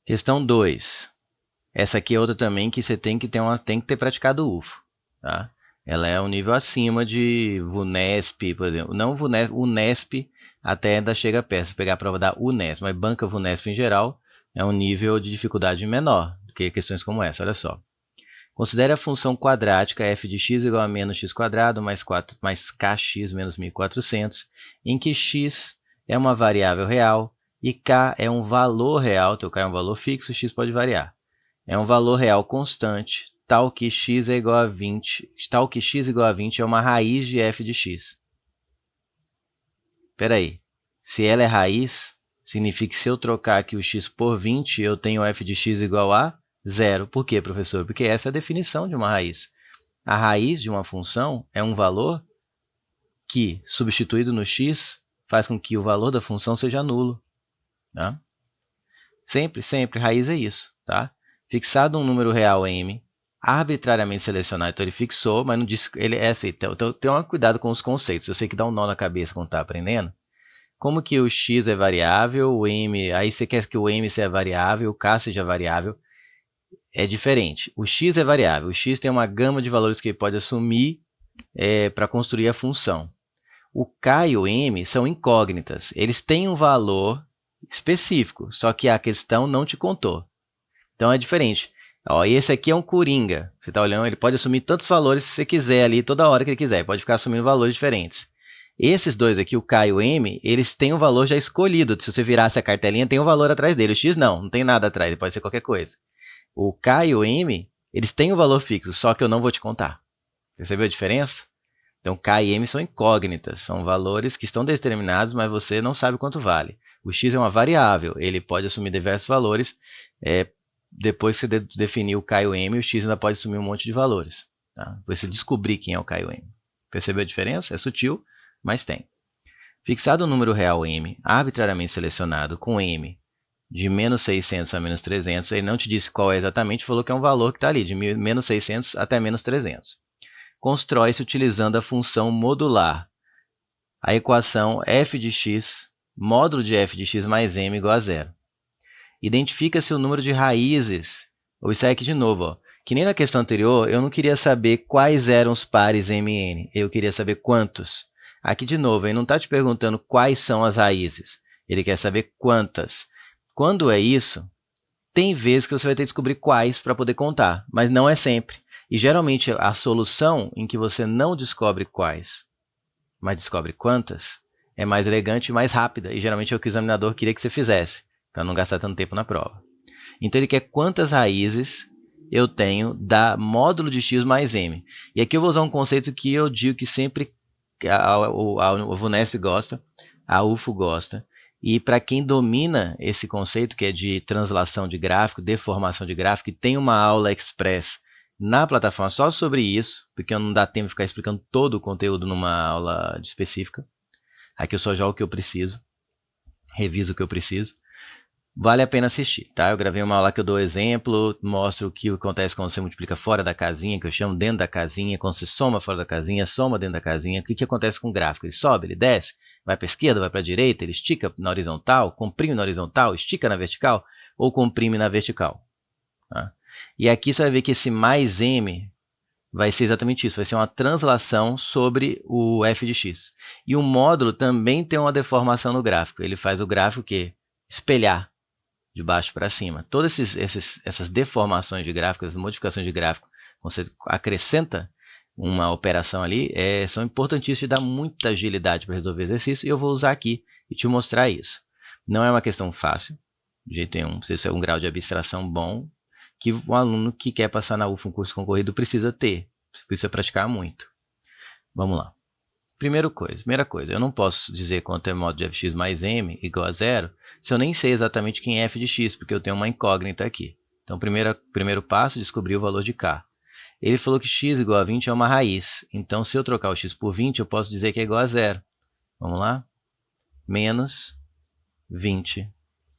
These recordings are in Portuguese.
Questão 2. Essa aqui é outra também que você tem que ter praticado o UFO. Tá? Ela é um nível acima de VUNESP, por exemplo. Não VUNESP, UNESP até ainda chega perto. Se pegar a prova da UNESP, mas banca VUNESP em geral é um nível de dificuldade menor do que questões como essa. Olha só. Considere a função quadrática f de x igual a menos x quadrado mais kx menos 1400, em que x é uma variável real e k é um valor real, teu k é um valor fixo, x pode variar. É um valor real constante, tal que x é igual a 20, tal que x igual a 20 é uma raiz de f de x. Espera aí, se ela é raiz, significa que se eu trocar aqui o x por 20, eu tenho f de x igual a zero. Por quê, professor? Porque essa é a definição de uma raiz. A raiz de uma função é um valor que, substituído no x, faz com que o valor da função seja nulo. Tá? Sempre, raiz é isso. Tá? Fixado um número real m, arbitrariamente selecionado, então ele fixou, mas não disse, ele é assim. Então tenha cuidado com os conceitos. Eu sei que dá um nó na cabeça quando está aprendendo. Como que o x é variável, o m, aí você quer que o m seja variável, o k seja variável. É diferente. O x é variável. O x tem uma gama de valores que ele pode assumir para construir a função. O k e o m são incógnitas. Eles têm um valor específico, só que a questão não te contou. Então é diferente. Ó, esse aqui é um coringa. Você está olhando, ele pode assumir tantos valores se você quiser ali, toda hora que ele quiser. Ele pode ficar assumindo valores diferentes. Esses dois aqui, o k e o m, eles têm um valor já escolhido. Se você virasse a cartelinha, tem um valor atrás dele. O x não tem nada atrás, ele pode ser qualquer coisa. O k e o m, eles têm um valor fixo, só que eu não vou te contar. Percebeu a diferença? Então, k e m são incógnitas, são valores que estão determinados, mas você não sabe quanto vale. O x é uma variável, ele pode assumir diversos valores. Depois que você definir o k e o m, o x ainda pode assumir um monte de valores. Tá? Depois você descobrir quem é o k e o m. Percebeu a diferença? É sutil, mas tem. Fixado um número real m, arbitrariamente selecionado, com m de menos 600 a menos 300, ele não te disse qual é exatamente, falou que é um valor que está ali, de menos 600 até menos 300. Constrói-se utilizando a função modular. A equação f de x, módulo de f de x mais m igual a zero. Identifica-se o número de raízes. Observe aqui de novo, ó. Que nem na questão anterior, eu não queria saber quais eram os pares m e n, eu queria saber quantos. Aqui de novo, ele não está te perguntando quais são as raízes, ele quer saber quantas. Quando é isso, tem vezes que você vai ter que descobrir quais para poder contar, mas não é sempre. E geralmente a solução em que você não descobre quais, mas descobre quantas, é mais elegante e mais rápida. E geralmente é o que o examinador queria que você fizesse, para não gastar tanto tempo na prova. Então ele quer quantas raízes eu tenho da módulo de x mais m. E aqui eu vou usar um conceito que eu digo que sempre a VUNESP gosta, a UFO gosta. E para quem domina esse conceito, que é de translação de gráfico, deformação de gráfico, e tem uma aula express na plataforma só sobre isso, porque não dá tempo de ficar explicando todo o conteúdo numa aula específica. Aqui eu só jogo o que eu preciso, reviso o que eu preciso. Vale a pena assistir, tá? Eu gravei uma aula que eu dou exemplo, mostro o que acontece quando você multiplica fora da casinha, que eu chamo dentro da casinha, quando você soma fora da casinha, soma dentro da casinha. O que acontece com o gráfico? Ele sobe, ele desce, vai para a esquerda, vai para a direita, ele estica na horizontal, comprime na horizontal, estica na vertical ou comprime na vertical. Tá? E aqui você vai ver que esse mais m vai ser exatamente isso, vai ser uma translação sobre o f de x. E o módulo também tem uma deformação no gráfico, ele faz o gráfico o quê? Espelhar de baixo para cima. Todas essas deformações de gráfico, essas modificações de gráfico, você acrescenta uma operação ali, são importantíssimas e dá muita agilidade para resolver exercício, e eu vou usar aqui e te mostrar isso. Não é uma questão fácil, de jeito nenhum, precisa ser um grau de abstração bom, que o aluno que quer passar na UFO um curso concorrido precisa ter, precisa praticar muito. Vamos lá. Primeira coisa, eu não posso dizer quanto é módulo de fx mais m igual a zero se eu nem sei exatamente quem é f de x, porque eu tenho uma incógnita aqui. Então, primeiro passo, descobrir o valor de k. Ele falou que x igual a 20 é uma raiz. Então, se eu trocar o x por 20, eu posso dizer que é igual a zero. Vamos lá? Menos 20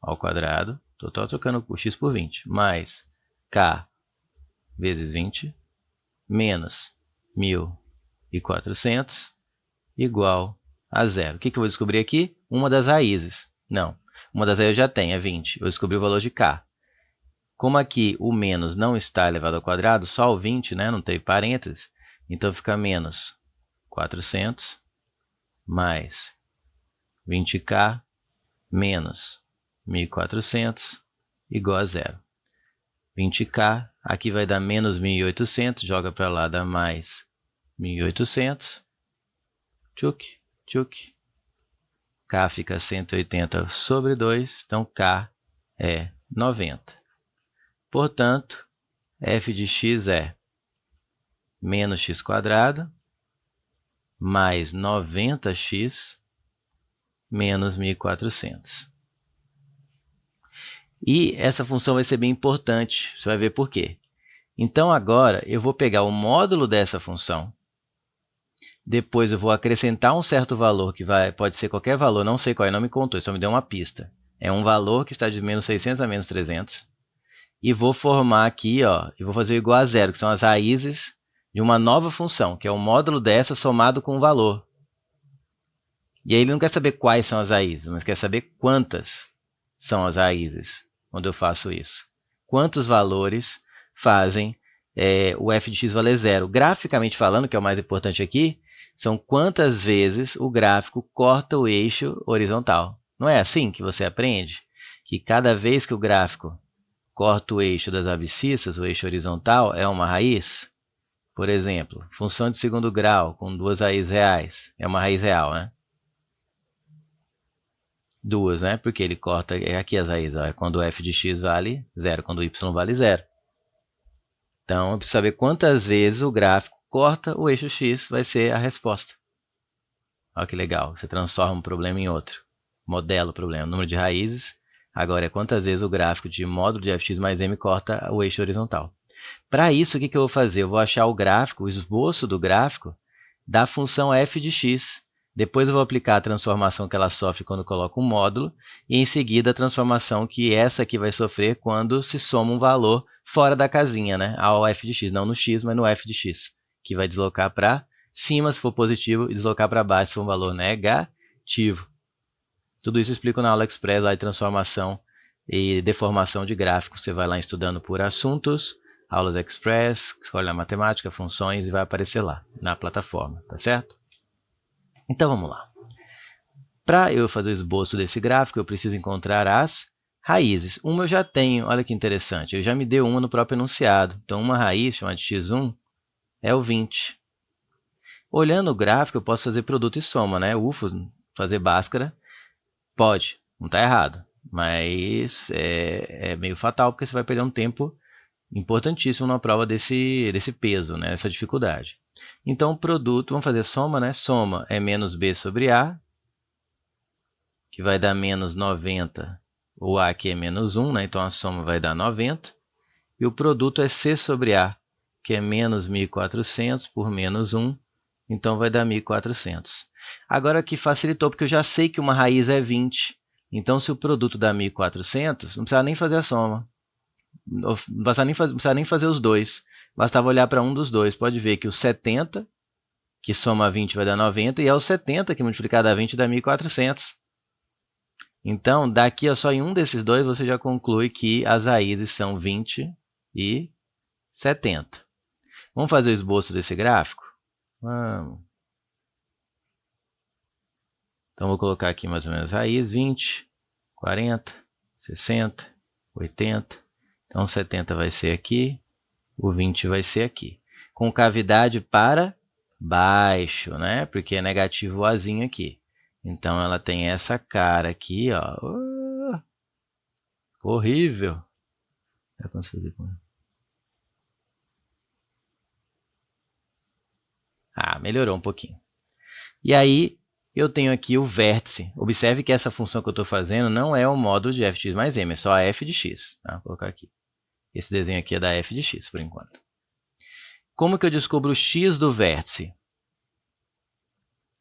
ao quadrado. Estou trocando o x por 20. Mais k vezes 20. Menos 1.400. Igual a zero. O que eu vou descobrir aqui? Uma das raízes. Não, uma das raízes eu já tenho, é 20. Eu descobri o valor de k. Como aqui o menos não está elevado ao quadrado, só o 20, né? Não teve parênteses, então fica menos 400 mais 20k menos 1.400 igual a zero. 20k, aqui vai dar menos 1.800, joga para lá, dá mais 1.800. Tchuc, tchuc. K fica 180 sobre 2, então K é 90. Portanto, f de x é menos x quadrado mais 90x menos 1.400. E essa função vai ser bem importante, você vai ver por quê. Então agora eu vou pegar o módulo dessa função, depois eu vou acrescentar um certo valor, que pode ser qualquer valor, não sei qual é, não me contou, só me deu uma pista. É um valor que está de menos 600 a menos 300. E vou formar aqui, ó, e vou fazer igual a zero, que são as raízes de uma nova função, que é o módulo dessa somado com o valor. E aí ele não quer saber quais são as raízes, mas quer saber quantas são as raízes quando eu faço isso. Quantos valores fazem o f de x valer zero? Graficamente falando, que é o mais importante aqui, são quantas vezes o gráfico corta o eixo horizontal. Não é assim que você aprende? Que cada vez que o gráfico corta o eixo das abscissas, o eixo horizontal, é uma raiz? Por exemplo, função de segundo grau com duas raízes reais. É uma raiz real, né? Duas, né? Porque ele corta aqui as raízes. Ó, é quando o f de x vale zero, quando o y vale zero. Então, eu preciso saber quantas vezes o gráfico corta o eixo x, vai ser a resposta. Olha que legal, você transforma um problema em outro. Modela o problema, número de raízes. Agora é quantas vezes o gráfico de módulo de fx mais m corta o eixo horizontal. Para isso, o que eu vou fazer? Eu vou achar o gráfico, o esboço do gráfico da função f de x. Depois eu vou aplicar a transformação que ela sofre quando coloco um módulo, e em seguida a transformação que essa aqui vai sofrer quando se soma um valor fora da casinha, né? Ao f de x, não no x, mas no f de x, que vai deslocar para cima se for positivo e deslocar para baixo se for um valor negativo. Tudo isso eu explico na aula express lá de transformação e deformação de gráficos. Você vai lá estudando por assuntos, aulas express, escolhe lá matemática, funções e vai aparecer lá na plataforma, tá certo? Então vamos lá. Para eu fazer o esboço desse gráfico, eu preciso encontrar as raízes. Uma eu já tenho, olha que interessante, ele já me deu uma no próprio enunciado. Então uma raiz chamada de x1 é o 20. Olhando o gráfico, eu posso fazer produto e soma, né? UFO, fazer Bhaskara, pode, não está errado, mas é meio fatal porque você vai perder um tempo importantíssimo na prova desse peso, né? Essa dificuldade. Então, produto, vamos fazer soma, né? Soma é menos b sobre a, que vai dar menos 90, o a aqui é menos 1, né? Então a soma vai dar 90. E o produto é c sobre a, que é menos 1.400 por menos 1, então vai dar 1.400. Agora aqui facilitou, porque eu já sei que uma raiz é 20. Então, se o produto dá 1.400, não precisa nem fazer a soma. Não precisa nem fazer os dois. Bastava olhar para um dos dois. Pode ver que o 70, que soma a 20, vai dar 90, e é o 70 que multiplicado a 20 dá 1.400. Então, daqui só em um desses dois, você já conclui que as raízes são 20 e 70. Vamos fazer o esboço desse gráfico? Vamos. Então, vou colocar aqui mais ou menos raiz, 20, 40, 60, 80. Então, 70 vai ser aqui, o 20 vai ser aqui. Com cavidade para baixo, né? Porque é negativo o azinho aqui. Então, ela tem essa cara aqui, ó. Horrível. É como se fazer com... melhorou um pouquinho. E aí, eu tenho aqui o vértice. Observe que essa função que eu estou fazendo não é o módulo de f de x mais m, é só a f de x. Tá? Vou colocar aqui. Esse desenho aqui é da f de x, por enquanto. Como que eu descubro o x do vértice?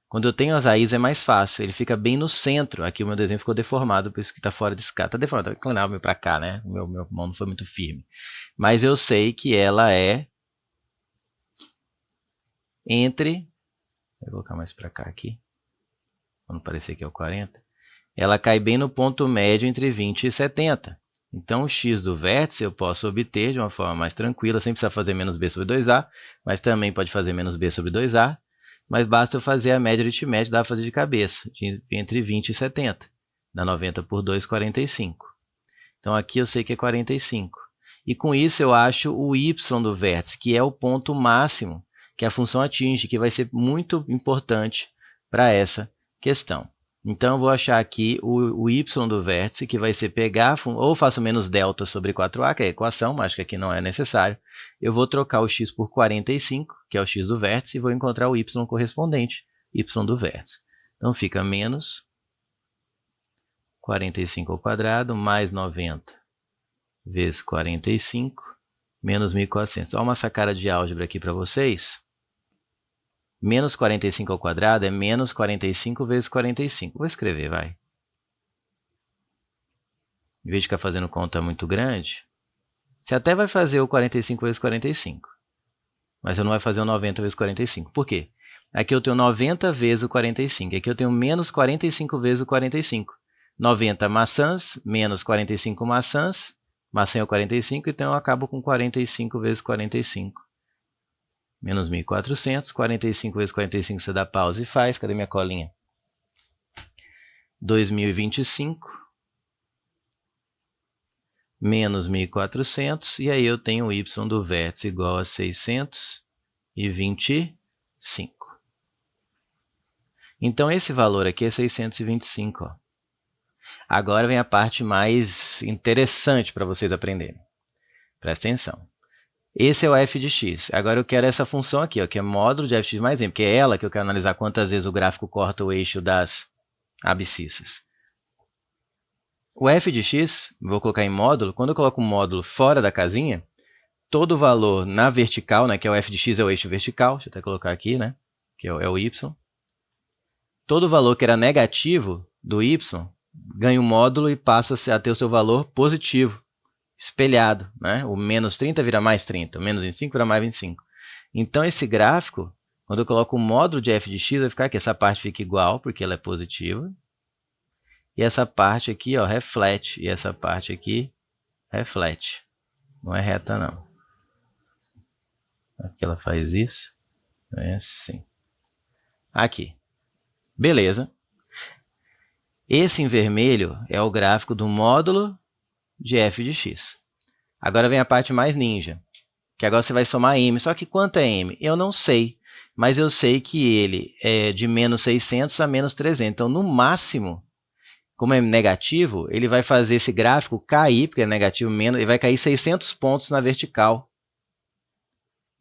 Quando eu tenho as raízes é mais fácil, ele fica bem no centro. Aqui o meu desenho ficou deformado, por isso que está fora de escala. Está deformado, está inclinado para cá, né? Meu mão não foi muito firme. Mas eu sei que ela é entre... Vou colocar mais para cá aqui, para não parecer que é o 40. Ela cai bem no ponto médio entre 20 e 70. Então, o x do vértice eu posso obter de uma forma mais tranquila, sem precisar fazer menos b sobre 2a, mas também pode fazer menos b sobre 2a, mas basta eu fazer a média aritmética, dá para fazer de cabeça, entre 20 e 70. Dá 90 por 2, 45. Então, aqui eu sei que é 45. E com isso eu acho o y do vértice, que é o ponto máximo que a função atinge, que vai ser muito importante para essa questão. Então, eu vou achar aqui o y do vértice, que vai ser pegar, ou faço menos delta sobre 4a, que é a equação, mas que aqui não é necessário. Eu vou trocar o x por 45, que é o x do vértice, e vou encontrar o y correspondente, y do vértice. Então, fica menos 45 ao quadrado, mais 90 vezes 45, menos 1.400. Olha uma sacada de álgebra aqui para vocês. Menos 45 ao quadrado é menos 45 vezes 45. Vou escrever, vai. Em vez de ficar fazendo conta muito grande, você até vai fazer o 45 vezes 45. Mas você não vai fazer o 90 vezes 45. Por quê? Aqui eu tenho 90 vezes o 45. Aqui eu tenho menos 45 vezes o 45. 90 maçãs, menos 45 maçãs. Maçã é o 45, então eu acabo com 45 vezes 45. Menos 1.400. 45 vezes 45 você dá pausa e faz. Cadê minha colinha? 2.025. Menos 1.400. E aí eu tenho o y do vértice igual a 625. Então, esse valor aqui é 625. Ó. Agora vem a parte mais interessante para vocês aprenderem. Presta atenção. Esse é o f de x. Agora eu quero essa função aqui, ó, que é módulo de f de x mais m, porque é ela que eu quero analisar quantas vezes o gráfico corta o eixo das abscissas. O f de x, vou colocar em módulo. Quando eu coloco um módulo fora da casinha, todo valor na vertical, né, que é o f de x é o eixo vertical, deixa eu até colocar aqui, né, que é o y. Todo valor que era negativo do y ganha um módulo e passa a ter o seu valor positivo, espelhado. Né? O menos 30 vira mais 30, o menos 25 vira mais 25. Então, esse gráfico, quando eu coloco o módulo de f de x, vai ficar que essa parte fica igual, porque ela é positiva. E essa parte aqui ó, reflete, e essa parte aqui reflete. Não é reta, não. Aqui ela faz isso. É assim. Aqui. Beleza. Esse em vermelho é o gráfico do módulo de f de x. Agora vem a parte mais ninja, que agora você vai somar m. Só que quanto é m? Eu não sei, mas eu sei que ele é de menos 600 a menos 300. Então, no máximo, como é negativo, ele vai fazer esse gráfico cair, porque é negativo menos, ele vai cair 600 pontos na vertical.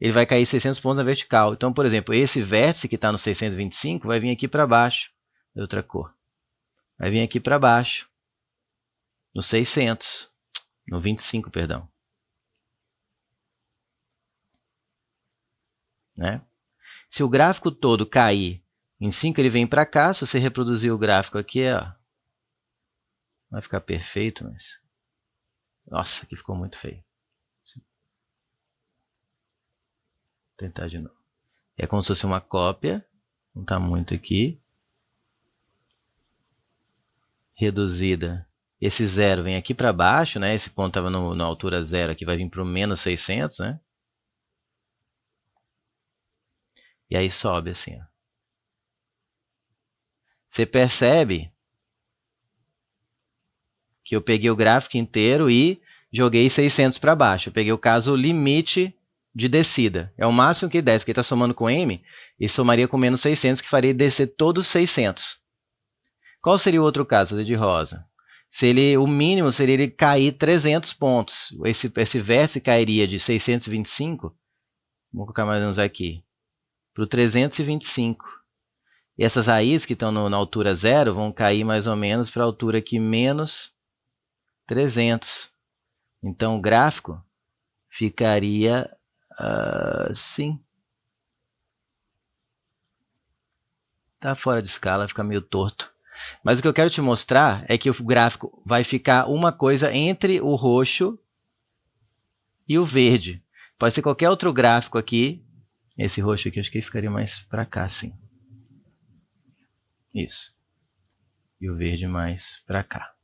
Ele vai cair 600 pontos na vertical. Então, por exemplo, esse vértice que está no 625 vai vir aqui para baixo, de outra cor. Vai vir aqui para baixo, no 600, no 25, perdão. Né? Se o gráfico todo cair em 5, ele vem para cá. Se você reproduzir o gráfico aqui, ó, vai ficar perfeito, mas... Nossa, aqui ficou muito feio. Vou tentar de novo. É como se fosse uma cópia. Não está muito aqui. Reduzida. Esse zero vem aqui para baixo, né? Esse ponto estava na altura zero, aqui vai vir para o menos 600, né? E aí sobe assim, ó. Você percebe que eu peguei o gráfico inteiro e joguei 600 para baixo. Eu peguei o caso limite de descida. É o máximo que desce, porque está somando com m, e somaria com menos 600, que faria descer todos 600. Qual seria o outro caso de rosa? O mínimo seria ele cair 300 pontos. Esse vértice cairia de 625, vou colocar mais ou menos aqui, para o 325. E essas raízes que estão na altura zero vão cair mais ou menos para a altura aqui menos 300. Então, o gráfico ficaria assim. Está fora de escala, fica meio torto. Mas o que eu quero te mostrar é que o gráfico vai ficar uma coisa entre o roxo e o verde. Pode ser qualquer outro gráfico aqui. Esse roxo aqui, acho que ele ficaria mais para cá, assim. Isso. E o verde mais para cá.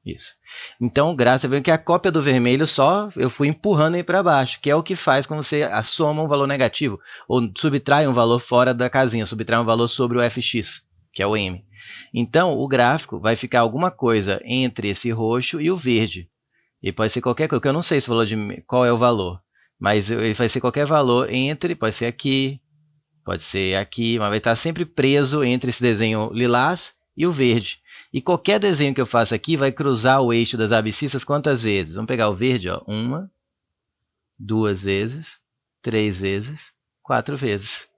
Isso. Então, o gráfico, você vê que a cópia do vermelho só eu fui empurrando aí para baixo, que é o que faz quando você soma um valor negativo, ou subtrai um valor fora da casinha, subtrai um valor sobre o fx, que é o m. Então, o gráfico vai ficar alguma coisa entre esse roxo e o verde. E pode ser qualquer coisa, que eu não sei esse valor qual é o valor, mas ele vai ser qualquer valor entre, pode ser aqui, mas vai estar sempre preso entre esse desenho lilás e o verde. E qualquer desenho que eu faça aqui vai cruzar o eixo das abscissas quantas vezes? Vamos pegar o verde, ó. 1, 2 vezes, 3 vezes, 4 vezes.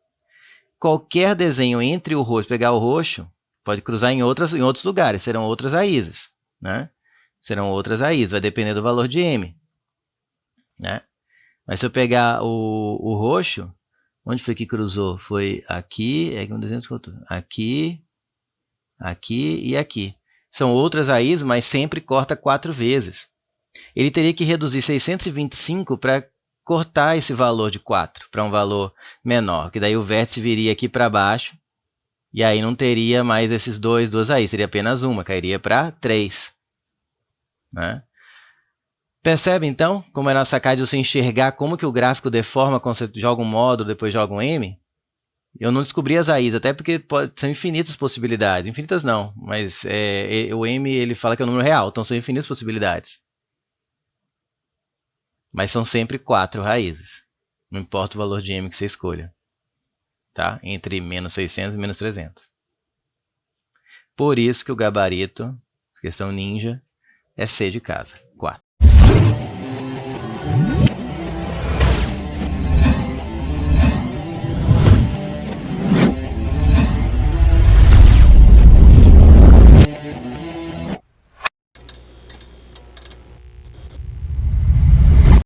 Qualquer desenho entre o roxo, pegar o roxo, pode cruzar em outros lugares, serão outras raízes, né? Serão outras raízes, vai depender do valor de m, né? Mas se eu pegar o roxo, onde foi que cruzou? Foi aqui, aqui, aqui e aqui. São outras raízes, mas sempre corta 4 vezes. Ele teria que reduzir 625 para cortar esse valor de 4 para um valor menor, que daí o vértice viria aqui para baixo, e aí não teria mais esses duas raízes, seria apenas uma, cairia para 3. Né? Percebe, então, como era a sacada de você enxergar como que o gráfico deforma quando você joga um módulo, depois joga um M? Eu não descobri as raízes, até porque são infinitas possibilidades. Infinitas não, mas o M ele fala que é um número real, então são infinitas possibilidades. Mas são sempre 4 raízes. Não importa o valor de M que você escolha. Tá? Entre menos 600 e menos 300. Por isso que o gabarito, questão ninja, é C de casa, 4.